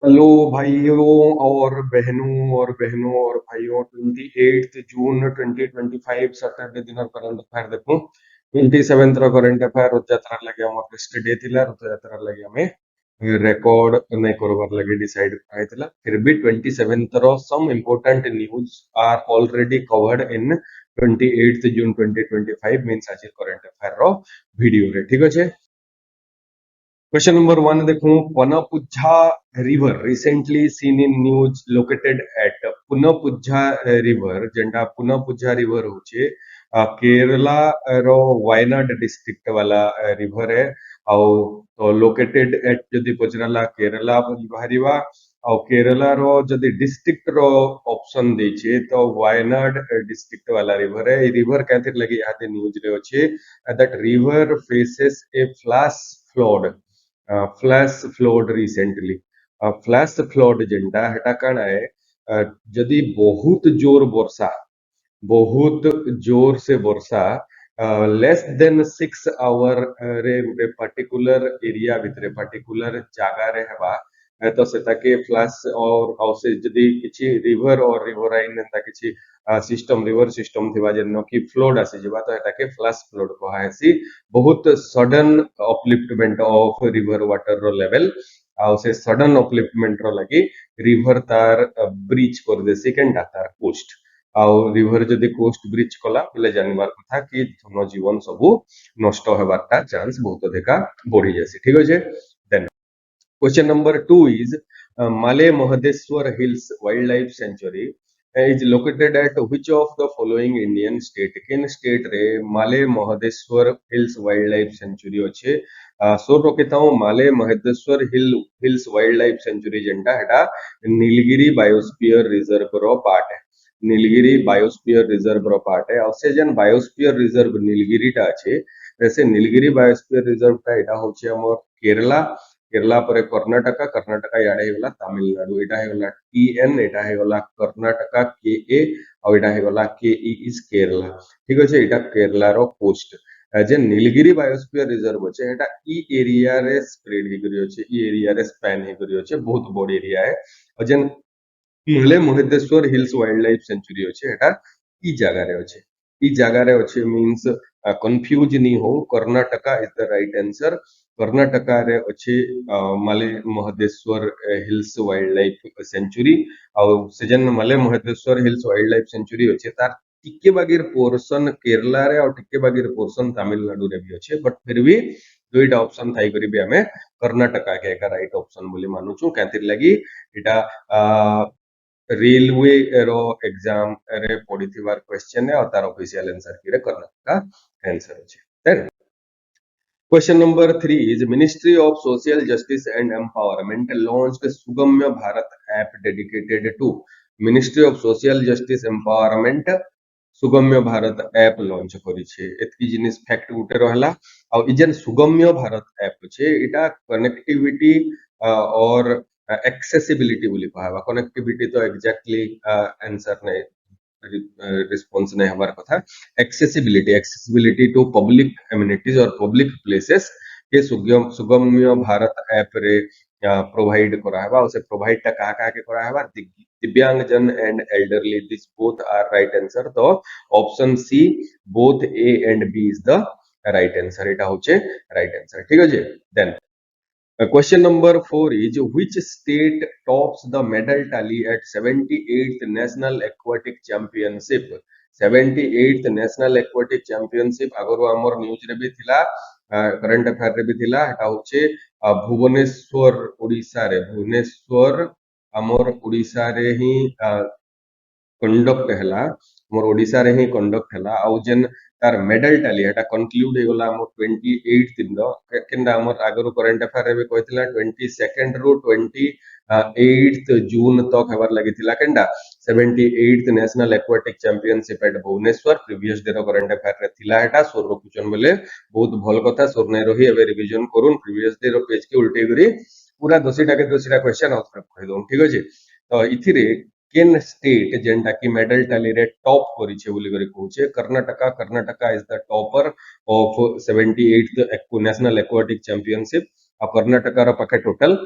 Hello भाइयों और बहनों और भाइयों 28 जून 2025 सैटरडे दिन करंट अफेयर देखूं 27 करंट अफेयर रथयात्रा लगे हमर बेस्ट डे थिला रथयात्रा लगे हमें रेकॉर्ड नहीं करबार लगे डिसाइड कराइतला फिर भी 27 रो some important news are already covered in 28 June 2025 means आज करंट अफेयर रो वीडियो रे ठीक अछि। Question number one देखूं Punapujha river recently seen in news located at Punapujha river जेंटा Punapujha river होचे केरला रो वायनाड डिस्ट्रिक्ट वाला रिवर है ଆଉ ତ located at ଯଦି ପଚରାଲା କେରଲା ବାହାରିବା ଆଉ କେରଲା ର ଯଦି डिस्ट्रिक्ट रो ऑप्शन ଦେଇଛେ ତ वायनाड डिस्ट्रिक्ट वाला रिवर है এই रिवर कातिर लगी याद न्यूज रे अछि that river faces a flash flood flash flood recently flash flood जेंटा हेटा काना है जदि बहुत जोर से वर्षा लेस देन 6 आवर रे गुटे पर्टिकुलर एरिया भितरे पर्टिकुलर जागा रे हेबा तो सेटा के फ्लैश और से जदि किछि रिवर और रिवराइन एंता किछि सिस्टम रिवर सिस्टम थिबा जेनो कि फ्लड आसी जिबा तो एटा के फ्लैश फ्लड कहा हेसी बहुत sudden upliftment of river water रो लेवल आउ से सडन अपलिफ्टमेंट रो लगी रिवर तार ब्रीच कर देसी केनटा तार कोस्ट आउ रिवर जदि कोस्ट ब्रीच कला बोले जानबार कथा कि धन जीवन सबु नष्ट हेबारटा चांस बहुत अधिका बढ़ी जासी ठीक अछि। Then question number 2 is Malay Mahadeshwar Hills Wildlife Sanctuary is located at which of the following Indian state? किन स्टेट रे Male Mahadeshwara hills wild life sanctuary अच्छे सो रोकेता हूँ Male Mahadeshwara hills wild life sanctuary जेंटा हेटा नीलगिरी बायोस्फीयर रिजर्व रो पार्ट है नीलगिरी बायोस्फीयर रिजर्व रो पार्ट है और से जन बायोस्फीयर रिजर्व नीलगिरी टा अच्छे वैसे नीलगिरी बायोस्फीयर रिजर्व टा एटा होचे हमर केरला केरला पर कर्णाटका कर्णाटका याडे हेगला तमिलनाडु एटा हेगला टीएन एटा हेगला कर्णाटका केए और एटा हेगला केई इज केरला ठीक अछि एटा केरला रो कोस्ट जे नीलगिरी बायोस्फीयर रिजर्व अछि एटा ई एरिया रे स्प्रेड हे करियो अछि ई एरिया रे स्पैन हे करियो अछि बहुत बड़ एरिया है और जेन मुले मोहितेश्वर हिल्स वाइल्ड लाइफ सेंचुरी अछि एटा ई जगह रे अछि ई जगह रे अछि मींस कंफ्यूज नहीं हो Karnataka is the right answer Karnataka रे अछि माले Mahadeshwara hills wild life century और सेजन माले Mahadeshwara hills wild life century अछि तार टिके बागिर पोर्शन केरला रे और टिके बागिर पोर्शन तमिलनाडु रे भी अछि बट फिर भी दुईटा ऑप्शन थाई करी भी हमें कर्णाटका के एक राइट ऑप्शन बोली मानु छु कातिर लगी एटा रेलवे रो एग्जाम रे पढ़िथिबार क्वेश्चन है और तार ऑफिशियल आंसर की रे कर्णाटका आंसर अछि then Question number 3 is Ministry of Social Justice and Empowerment launched Sugamya Bharat app dedicated to Ministry of Social Justice Empowerment Sugamya Bharat app launch करी छे एतकी जिनिस फैक्ट उठे रहला और इजन सुगम्य भारत ऐप छे इटा कनेक्टिविटी और एक्सेसिबिलिटी बोली कहबा कनेक्टिविटी तो एग्जैक्टली आंसर नहीं रिस्पांस नहीं हमार कथा एक्सेसिबिलिटी टू पब्लिक एमिनिटीज और पब्लिक प्लेसेस के सुगम्य भारत ऐप रे प्रोवाइड कराहबा उसे प्रोवाइड टा कहा के कराहबा दिव्यांग जन and elderly this both are right answer तो option C both A and B is the right answer एटा होचे राइट आंसर ठीक है जी। Then question number 4 is which state tops the medal tally at 78th National Aquatic Championship 78th National Aquatic Championship अगर हमर news रे भी थिला करंट अफेयर रे भी थिला एटा होचे भुवनेश्वर ओडिसा रे भुवनेश्वर हमर ओडिसा रे ही कंडक्ट हैला मोर ओडिसा रे ही कंडक्ट हैला आउ जेन तार मेडल टाली एटा कंक्लूड हे गला मोर 28 दिन रो केनदा मोर आगरो करंट अफेयर रे भी कहतिला 22nd रो 28th जून तक हेबार लागितिला केनदा 78th national aquatic championship at Bhubaneswar previous day रो करंट अफेयर रे थिला एटा सोर रो क्वेश्चन बोले बहुत भल कथा सोर नै रही एबे रिवीजन करूम प्रीवियस डे रो पेज के उल्टे करी पूरा 10टा के 10टा क्वेश्चन आउट कहि दम ठीक अछि तो इथिरे केन स्टेट जेंटा की मेडल टैली रे टॉप करी छे बोली करे कहूचे Karnataka is the topper of 78th national aquatic championship आ कर्नाटका रो पाखे टोटल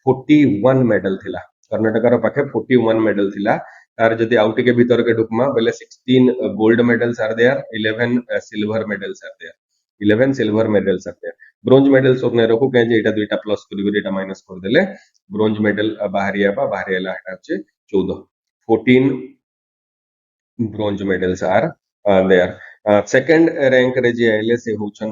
41 मेडल थिला कर्नाटका रो पाखे 41 मेडल थिला तार जदी आउट के भीतर के ढुकमा बेले 16 gold medals are there 11 silver medals are there 11 silver medals are there bronze medal सब ने रखो के जे एटा दुईटा प्लस करी एटा माइनस कर देले ब्रोंज मेडल बाहरियाला एटा होचे 14 14 bronze medals are there. Second rank रे जे आइले से होचन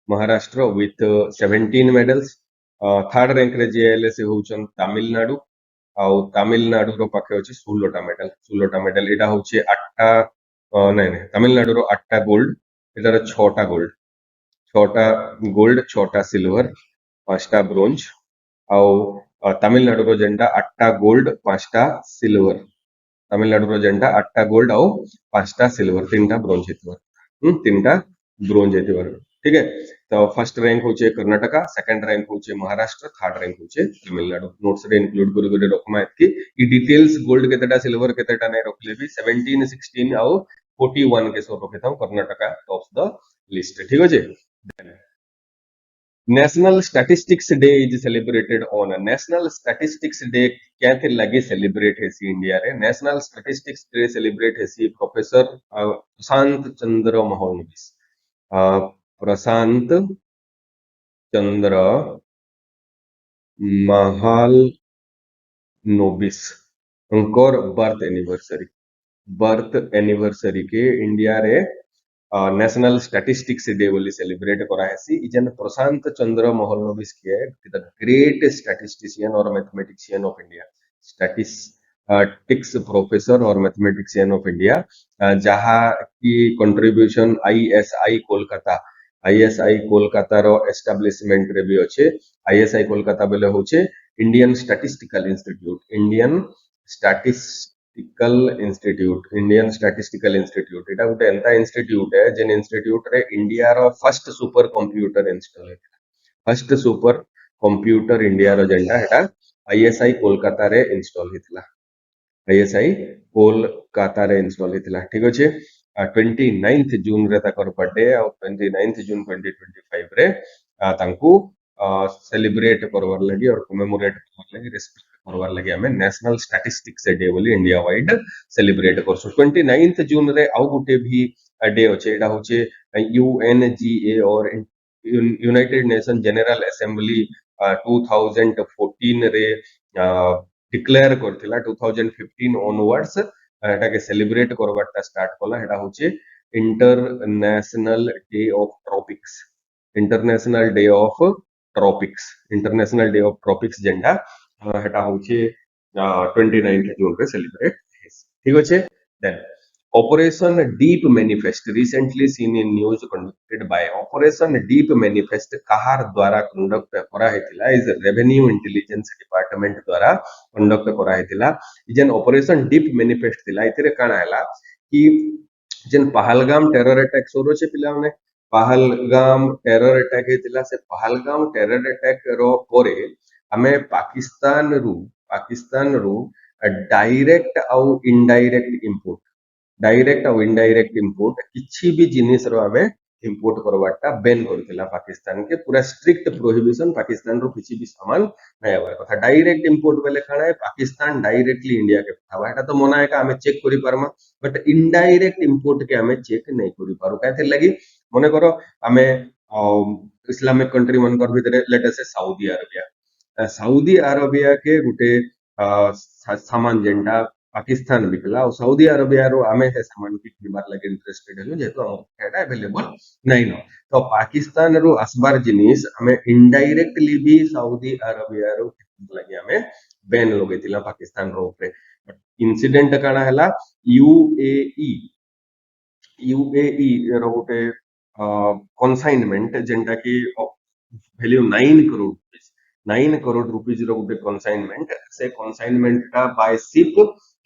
Maharashtra with 17 medals. Third rank रे जे आइले से होचन तमिलनाडु ଆଉ ତାମିଲନାଡୁର ପାଖେ ଅଛି 16ଟା ମେଡାଲ ଏଟା ହଉଛି 8ଟା ନାଇଁ ନାଇଁ ତାମିଲନାଡୁର 8ଟା ଗୋଲ୍ଡ ଏଟାର 6ଟା ଗୋଲ୍ଡ 6ଟା ସିଲଭର 5ଟା ବ୍ରୋଞ୍ଜ ଆଉ ତାମିଲନାଡୁର ଯେନ୍ଟା 8ଟା ଗୋଲ୍ଡ 5ଟା ସିଲଭର ତାମିଲନାଡୁର ଯେନ୍ଟା 8ଟା ଗୋଲ୍ଡ ଆଉ 5ଟା ସିଲଭର 3ଟା ବ୍ରୋଞ୍ଜ ହେଇଥିବ 3ଟା ବ୍ରୋଞ୍ଜ ହେଇଥିବ ठीक है तो फर्स्ट रैंक होचे कर्नाटका सेकंड रैंक होचे महाराष्ट्र थर्ड रैंक होचे तमिलनाडु नोट्स रे इंक्लूड करि करि रखमा एतकी ई डिटेल्स गोल्ड केतेटा सिल्वर केतेटा नै रखले भी 17 16 आउ 41 के सो रखिताउ कर्नाटका टॉप्स द लिस्ट ठीक अछि national statistics day is celebrated on national statistics day क्या लगे सेलिब्रेट हेसी इंडिया रे नेशनल स्टैटिस्टिक्स डे सेलिब्रेट हेसी प्रोफेसर प्रशांत चंद्र महालनोबिस प्रशांत चंद्र महालनोबिस उनकोर बर्थ एनिवर्सरी के इंडिया रे नेशनल स्टैटिस्टिक्स डे बोली सेलिब्रेट करा हेसी इजन प्रशांत चंद्र महालनोबिस के द ग्रेट स्टैटिस्टिशियन और mathematician of India statistics professor और मैथमेटिशियन ऑफ इंडिया जहां की कंट्रीब्यूशन आईएसआई कोलकाता रो एस्टैब्लिशमेंट रे भी अच्छे आईएसआई कोलकाता बेले होचे इंडियन स्टैटिस्टिकल इंस्टीट्यूट एटा गुटे एंता इंस्टीट्यूट है जेन इंस्टीट्यूट रे India row first super computer install हेता फर्स्ट सुपर कंप्यूटर इंडिया रो जेंटा हेता आईएसआई कोलकाता रे इंस्टॉल हेतला आईएसआई कोलकाता रे इंस्टॉल हेतला ठीक अछि 29th जून रे ताकर बर्थडे और 29th जून 2025 रे तांकू सेलिब्रेट करवार लगी और कमेमोरेट करवार लगी रेस्पेक्ट करवार लगी हमें नेशनल स्टैटिस्टिक्स डे बोली India wide celebrate करसु 29th June रे आउ गुटे भी डे होचे एटा होचे यूएनजीए और यूनाइटेड नेशन जनरल असेंबली 2014 रे डिक्लेयर करथिला 2015 ऑनवर्ड्स एटा के सेलिब्रेट करवाटा स्टार्ट कला एटा होचे इंटरनेशनल डे ऑफ ट्रॉपिक्स जेंडा एटा होचे 29th जून रे सेलिब्रेट ठीक होचे then operation deep manifest recently seen in news conducted by operation deep manifest कहार द्वारा कंडक्ट करा हेतिला इज रेवेन्यू इंटेलिजेंस डिपार्टमेंट द्वारा कंडक्ट करा हेतिला इजन ऑपरेशन डीप मैनिफेस्ट थिला इतरे काना हला कि जेन पहलगाम टेरर अटैक सोरो छे पिला ने पहलगाम टेरर अटैक हेतिला से पहलगाम टेरर अटैक रो परे हमें पाकिस्तान रु डायरेक्ट आउ इनडायरेक्ट इंपोर्ट किछि भी जिनिस रो हमें इंपोर्ट करवाटा बैन करथिला पाकिस्तान के पूरा स्ट्रिक्ट प्रोहिबिशन पाकिस्तान रो किछि भी सामान नै आवर कथा डायरेक्ट इंपोर्ट बेले खाना है पाकिस्तान डायरेक्टली इंडिया के पठावा एटा तो मना है का हमें चेक करि पारमा बट इनडायरेक्ट इंपोर्ट के हमें चेक नै करि पारू काथे लगी मने करो हमें इस्लामिक कंट्री मन कर भीतर लेट अस साउदी अरेबिया के गुटे सामान जेंडा पाकिस्तान बिकला और सऊदी अरेबिया रो आमे हे सामान की खरीबार लगे इंटरेस्टेड हेलो जेतो हम एटा अवेलेबल नै न तो पाकिस्तान रो असबार जिनिस हमें इनडायरेक्टली भी सऊदी अरेबिया रो लगे हमें बैन लगेतिला पाकिस्तान रो ऊपर इंसिडेंट काना हला यूएई रो गुटे कंसाइनमेंट जेंटा की वैल्यू 9 करोड़ रुपीस रो गुटे कंसाइनमेंट से कंसाइनमेंट का बाय शिप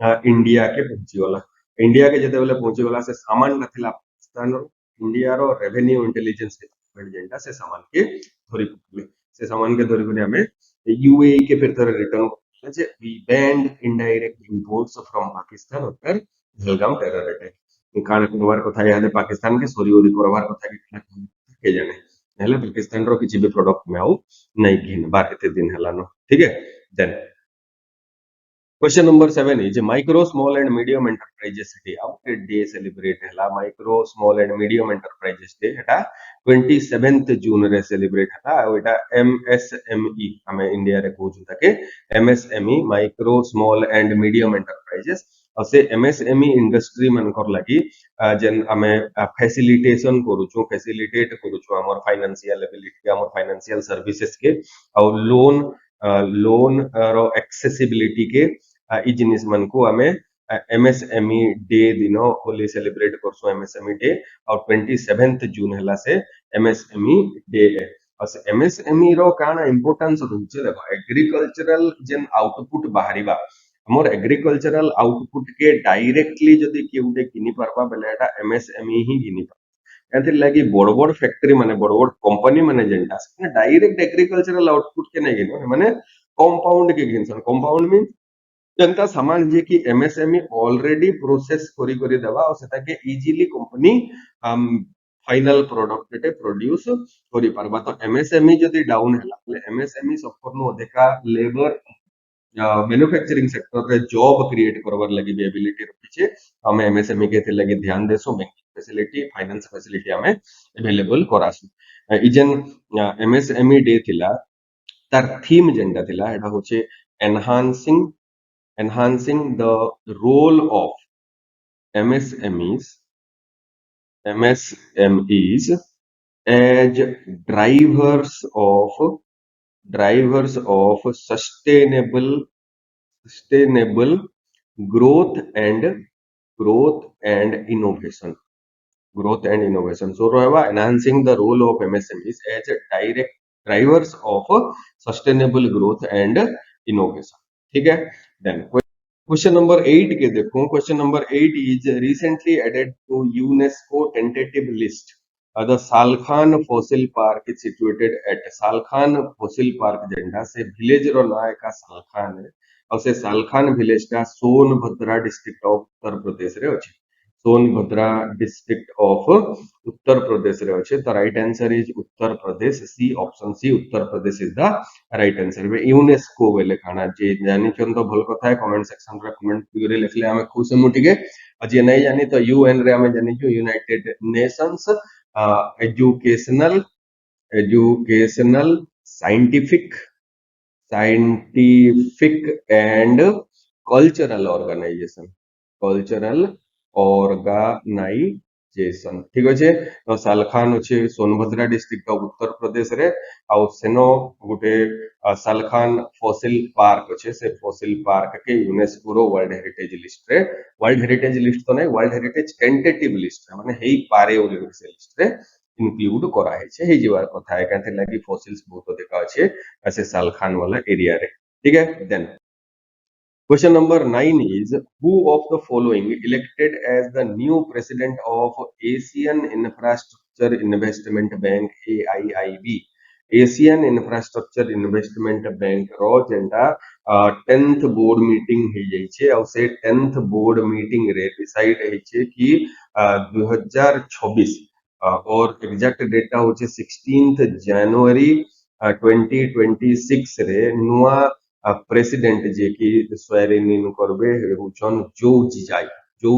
इंडिया के जते बेले पहुंची गला से सामान नथिला पाकिस्तान रो इंडिया रो रेवेन्यू इंटेलिजेंस डिपार्टमेंट जेंटा से सामान के धरि को हमें यूएई के फिर तरह रिटर्न जे वी banned indirect imports from Pakistan after Pahalgam terror attack कान करवार कथा यादे पाकिस्तान के सोरी ओरी करवार कथा के जाने हेले पाकिस्तान रो किछि भी प्रोडक्ट में आउ नहीं घिन बार एते दिन हलानो ठीक है then question number 7 is micro small and medium enterprises day आउट डे सेलिब्रेट हला micro small and medium enterprises day एटा 27th जून रे सेलिब्रेट हला आ एटा एमएसएमई हमें इंडिया रे कहू ताके MSME micro small and medium enterprises और से एमएसएमई इंडस्ट्री मनकर लागि जेन हमें फैसिलिटेशन करूछु फैसिलिटेट करूछु हमर फाइनेंशियल एबिलिटी हमर फाइनेंशियल सर्विसेज के और लोन रो एक्सेसिबिलिटी के ई जिनिस मन को हमें एमएसएमई डे दिनो होली सेलिब्रेट करसो एमएसएमई डे और 27th जून हला से एमएसएमई डे है और एमएसएमई रो काना इंपोर्टेंस रहउचे देखो एग्रीकल्चरल जेन आउटपुट बाहरिबा हमर एग्रीकल्चरल आउटपुट के डायरेक्टली जदी केउटे किनि परबा बेले एटा एमएसएमई ही किनि एंथिर लागी बड़ बड़ फैक्ट्री माने बड़ बड़ कंपनी माने जेंटा से डायरेक्ट एग्रीकल्चरल आउटपुट के नहीं गिनो माने कंपाउंड के गिनसन कंपाउंड मीन जनता सामान जे कि एमएसएमई ऑलरेडी प्रोसेस करी देवा और सेटा के इजीली कंपनी फाइनल प्रोडक्ट के प्रोड्यूस करी परबा तो एमएसएमई जदी डाउन हला एमएसएमई सफर नो देखा लेबर मैन्युफैक्चरिंग सेक्टर रे जॉब क्रिएट करबार लगी भी एबिलिटी रखिचे हमें एमएसएमई के थे लगी ध्यान देसो बैंकिंग फैसिलिटी फाइनेंस फैसिलिटी हमें अवेलेबल करासु इजन एमएसएमई डे थिला तार थीम जेंटा थिला एटा होचे enhancing the role of MSMEs MSMEs as drivers of sustainable growth and innovation so रहबा enhancing the role of MSMEs as a direct drivers of sustainable growth and innovation ठीक है then question number 8 के देखो question number 8 is recently added to UNESCO tentative list the Salkhan fossil park is situated at Salkhan fossil park जेंडा से village रो ना का सालखान है और से सालखान विलेज का सोनभद्रा डिस्ट्रिक्ट ऑफ उत्तर प्रदेश रे अछि सोनभद्रा डिस्ट्रिक्ट ऑफ उत्तर प्रदेश रे अछि तो right answer is Uttar Pradesh C option C Uttar Pradesh is the right answer वे यूनेस्को बेले खाना जे जानि छन तो भल कथा है कमेंट सेक्शन रे कमेंट करे लिखले हमें खुश हम ठीक है अजे नहीं जानी तो यूएन रे हमें जानि जो United Nations educational educational scientific scientific and cultural organisation ठीक अच्छे तो सालखान अच्छे सोनभद्रा डिस्ट्रिक्ट ऑफ उत्तर प्रदेश रे आउ सेनो गोटे सालखान फॉसिल पार्क अच्छे से फॉसिल पार्क के यूनेस्को रो वर्ल्ड हेरिटेज लिस्ट रे वर्ल्ड हेरिटेज लिस्ट तो नहीं वर्ल्ड हेरिटेज टेंटेटिव लिस्ट माने हेई पारे ओली से लिस्ट रे इंक्लूड करा है छे हे जीवार कथा है कहते लगी फॉसिल्स बहुत देखा अच्छे ऐसे सालखान वाला एरिया रे ठीक है then Question number 9 is who of the following elected as the new president of Asian Infrastructure Investment Bank AIIB Asian Infrastructure Investment Bank row जेंटा 10th board meeting हे जाई छे और से 10th बोर्ड मीटिंग रे decide हे छे कि 2026 और exact data होचे 16th जनवरी 2026 रे नुआ प्रेसिडेंट जे की स्वेरिंग इन करबे हेउचन जो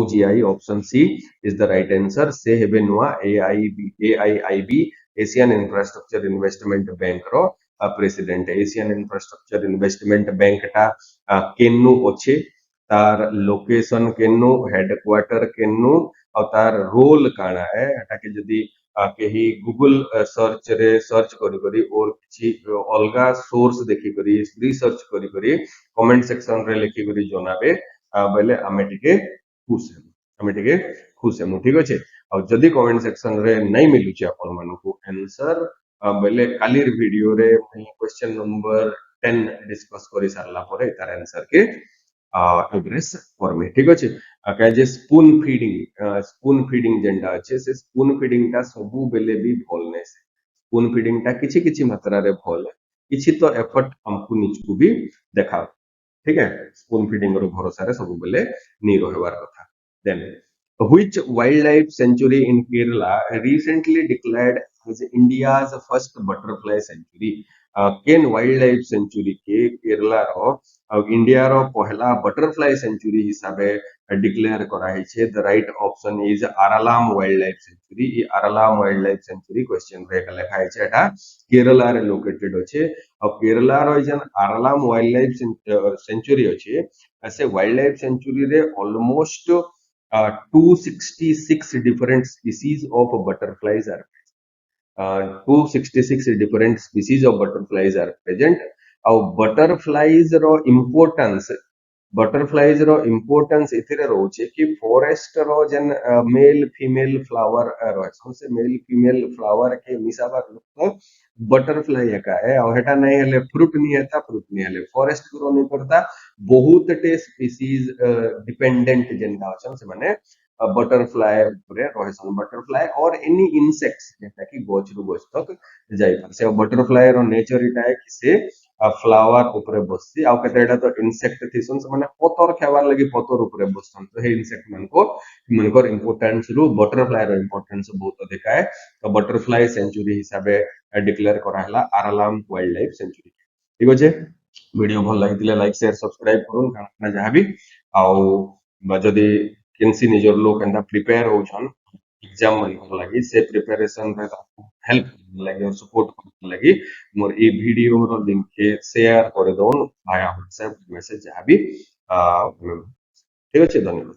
GI option C is the right answer से हेबे नुआ AIIB Asian infrastructure investment bank रो president Asian infrastructure investment bank टा केन्नु अछि तार लोकेशन केन्नु हेडक्वार्टर केन्नु और तार रोल काना है एटा के जदी केही गूगल सर्च रे सर्च करी करी और किछि अलगा सोर्स देखि करी रिसर्च करी करी कमेंट सेक्शन रे लिखि करी जनाबे बेले हमें टिके खुश है ठीक अच्छे और जदि कमेंट सेक्शन रे नहीं मिलू छै अपन मन को आंसर बेले कालीर वीडियो रे क्वेश्चन नंबर 10 डिस्कस करी सारला परे तार आंसर के एड्रेस करमे ठीक अच्छे कहे जे स्पून फीडिंग जेंडा अच्छे से स्पून फीडिंग टा सबु बेले भी भल नै से स्पून फीडिंग टा किछि किछि मात्रा रे भल किछि तो एफर्ट हमकु निचकु भी देखा ठीक है स्पून फीडिंग रो भरोसा रे सब बेले नी रहबार कथा then Which wildlife sanctuary in Kerala recently declared as India's first butterfly sanctuary? Cane wild century के केरला रो इंडिया रो पहला बटरफ्लाई सेंचुरी हिसाबे डिक्लेयर करा है the right option is Aralam wild life sanctuary ई Aralam wild life sanctuary question रे लिखा है एटा केरला रे लोकेटेड अछि और केरला रो जन आरालाम वाइल्ड लाइफ सेंचुरी अछि ऐसे वाइल्ड लाइफ सेंचुरी रे almost 266 different species of butterflies are 266 different species of butterflies are present. ଆଉ butterflies ର importance butterflies ର importance ଏଥିରେ ରହୁଛି କି forest ର ଯେନ୍ male female flower ରହିଛନ୍ ସେ male female flower के मिसाबार लोग butterfly एका है और हेटा नहीं हेले fruit नहीं हेता fruit नहीं हेले forest ग्रो नहीं करता बहुत टे species dependent जेनटा अछन से माने बटरफ्लाई उपरे रहसन बटरफ्लाई और एनी इंसेक्ट्स जेटा कि गछ रु गछ तक जाई पार से बटरफ्लाई रो नेचर इटा है कि से फ्लावर ऊपर बससी आउ केतेटा तो इंसेक्ट थिसन से माने पतर खावार लगी पतर ऊपर बससन तो हे इंसेक्ट मनकर इंपोर्टेंस रु बटरफ्लाई रो इंपोर्टेंस बहुत अधिक है तो बटरफ्लाई सेंचुरी हिसाबे डिक्लेयर करा हला आरालाम वाइल्ड लाइफ सेंचुरी ठीक अछि वीडियो भल लागितिले लाइक शेयर सब्सक्राइब करूँ कारण जहाँ भी आउ जदि केनसी निजर लोग एंदा प्रिपेयर होछन एग्जाम मन लगी से प्रिपरेशन रे हेल्प लगी और सपोर्ट करने लगी मोर ए वीडियो रो लिंक के शेयर कर दोन भाया व्हाट्सएप मैसेज जहाँ भी ठीक अच्छे धन्यवाद।